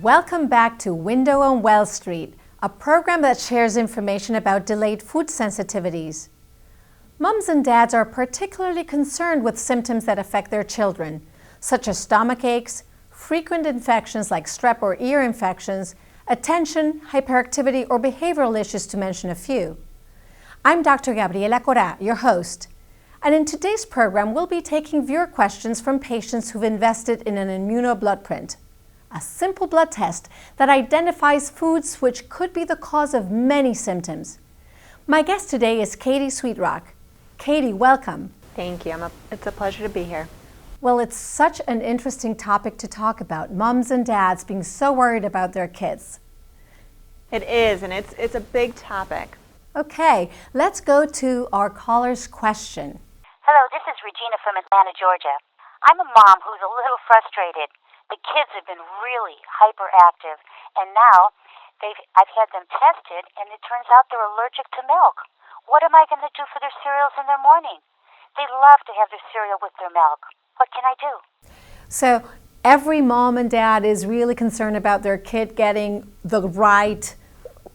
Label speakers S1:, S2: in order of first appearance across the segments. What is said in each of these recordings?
S1: Welcome back to Window on Well Street, a program that shares information about delayed food sensitivities. Moms and dads are particularly concerned with symptoms that affect their children, such as stomach aches, frequent infections like strep or ear infections, attention, hyperactivity, or behavioral issues, to mention a few. I'm Dr. Gabriela Corá, your host. And in today's program, we'll be taking viewer questions from patients who've invested in an immunobloodprint, a simple blood test that identifies foods which could be the cause of many symptoms. My guest today is Katie Sweetrock. Katie, welcome.
S2: Thank you. It's a pleasure to be here.
S1: Well, it's such an interesting topic to talk about, moms and dads being so worried about their kids.
S2: It is, and it's a big topic.
S1: Okay, let's go to our caller's question.
S3: Hello, this is Regina from Atlanta, Georgia. I'm a mom who's a little frustrated. The kids have been really hyperactive, and now I've had them tested, and it turns out they're allergic to milk. What am I going to do for their cereals in the morning? They love to have their cereal with their milk. What can I do?
S1: So every mom and dad is really concerned about their kid getting the right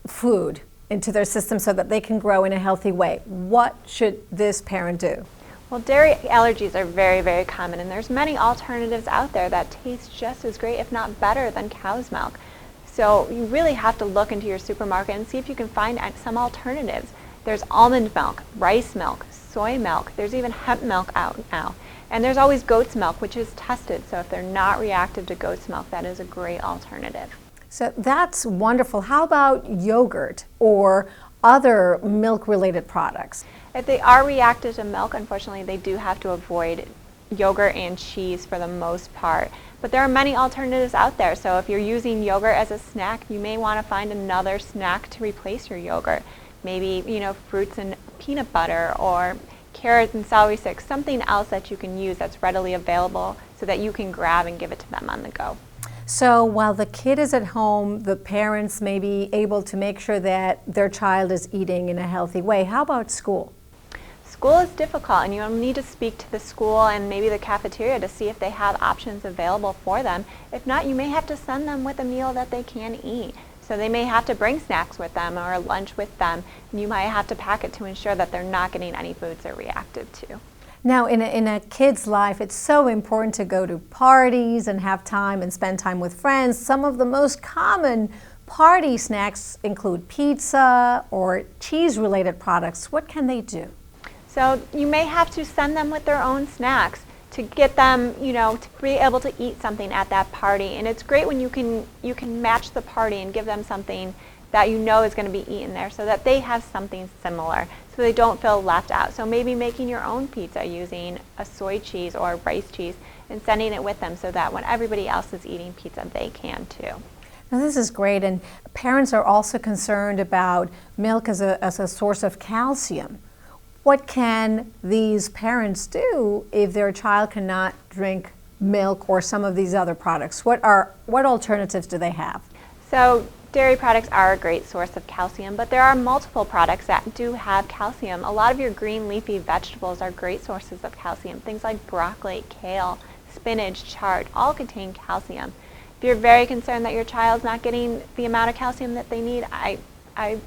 S1: food into their system so that they can grow in a healthy way. What should this parent do?
S2: Well, dairy allergies are very, very common, and there's many alternatives out there that taste just as great, if not better, than cow's milk. So you really have to look into your supermarket and see if you can find some alternatives. There's almond milk, rice milk, soy milk. There's even hemp milk out now. And there's always goat's milk, which is tested. So if they're not reactive to goat's milk, that is a great alternative.
S1: So that's wonderful. How about yogurt or other milk-related products?
S2: If they are reactive to milk, unfortunately, they do have to avoid yogurt and cheese for the most part. But there are many alternatives out there. So if you're using yogurt as a snack, you may want to find another snack to replace your yogurt. Maybe, fruits and peanut butter, or carrots and celery sticks, something else that you can use that's readily available so that you can grab and give it to them on the go.
S1: So while the kid is at home, the parents may be able to make sure that their child is eating in a healthy way. How about school?
S2: School is difficult, and you'll need to speak to the school and maybe the cafeteria to see if they have options available for them. If not, you may have to send them with a meal that they can eat. So they may have to bring snacks with them or lunch with them, and you might have to pack it to ensure that they're not getting any foods they're reactive to.
S1: Now, in a kid's life, it's so important to go to parties and have time and spend time with friends. Some of the most common party snacks include pizza or cheese-related products. What can they do?
S2: So you may have to send them with their own snacks to get them, to be able to eat something at that party. And it's great when you can match the party and give them something that is going to be eaten there so that they have something similar so they don't feel left out. So maybe making your own pizza using a soy cheese or rice cheese and sending it with them so that when everybody else is eating pizza, they can too.
S1: Now, this is great, and parents are also concerned about milk as a source of calcium. What can these parents do if their child cannot drink milk or some of these other products? What alternatives do they have?
S2: So dairy products are a great source of calcium, but there are multiple products that do have calcium. A lot of your green leafy vegetables are great sources of calcium. Things like broccoli, kale, spinach, chard, all contain calcium. If you're very concerned that your child's not getting the amount of calcium that they need, I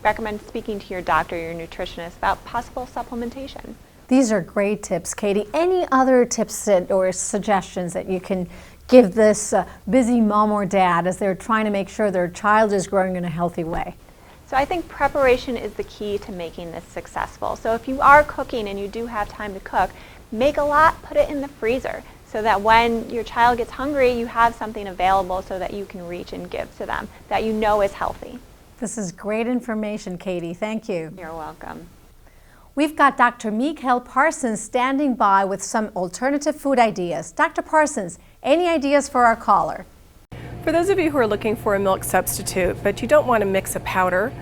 S2: recommend speaking to your doctor, your nutritionist, about possible supplementation.
S1: These are great tips, Katie. Any other tips or suggestions that you can give this busy mom or dad as they're trying to make sure their child is growing in a healthy way?
S2: So I think preparation is the key to making this successful. So if you are cooking and you do have time to cook, make a lot, put it in the freezer so that when your child gets hungry, you have something available so that you can reach and give to them that is healthy.
S1: This is great information, Katie. Thank you.
S2: You're welcome.
S1: We've got Dr. Mikael Parsons standing by with some alternative food ideas. Dr. Parsons, any ideas for our caller?
S4: For those of you who are looking for a milk substitute, but you don't want to mix a powder,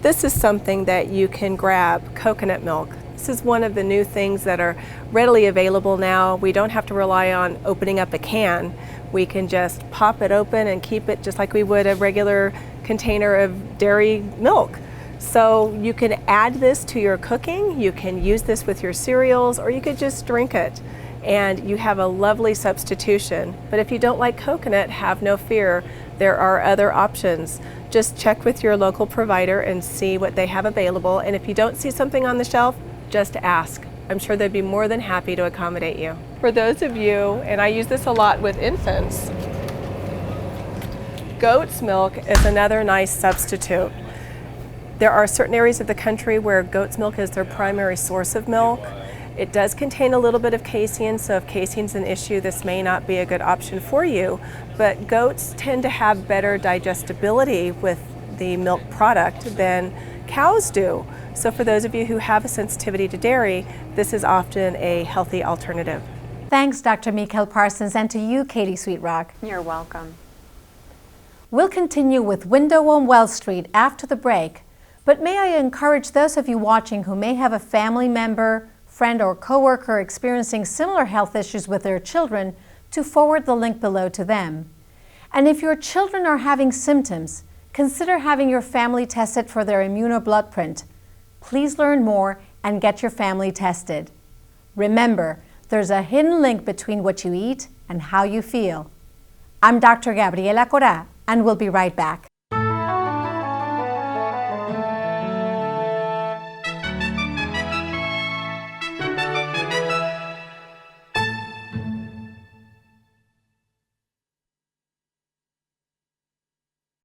S4: this is something that you can grab, coconut milk. This is one of the new things that are readily available now. We don't have to rely on opening up a can. We can just pop it open and keep it just like we would a regular container of dairy milk. So you can add this to your cooking, you can use this with your cereals, or you could just drink it. and you have a lovely substitution. But if you don't like coconut, have no fear. There are other options. Just check with your local provider and see what they have available. And if you don't see something on the shelf, just ask. I'm sure they'd be more than happy to accommodate you. For those of you, and I use this a lot with infants, goat's milk is another nice substitute. There are certain areas of the country where goat's milk is their primary source of milk. It does contain a little bit of casein, so if casein's an issue, this may not be a good option for you. But goats tend to have better digestibility with the milk product than cows do. So for those of you who have a sensitivity to dairy, this is often a healthy alternative.
S1: Thanks, Dr. Mikel Parsons, and to you, Katie Sweetrock.
S2: You're welcome.
S1: We'll continue with Window on Wells Street after the break, but may I encourage those of you watching who may have a family member, friend, or coworker experiencing similar health issues with their children to forward the link below to them. And if your children are having symptoms, consider having your family tested for their immunobloodprint. Please learn more and get your family tested. Remember, there's a hidden link between what you eat and how you feel. I'm Dr. Gabriela Cora, and we'll be right back.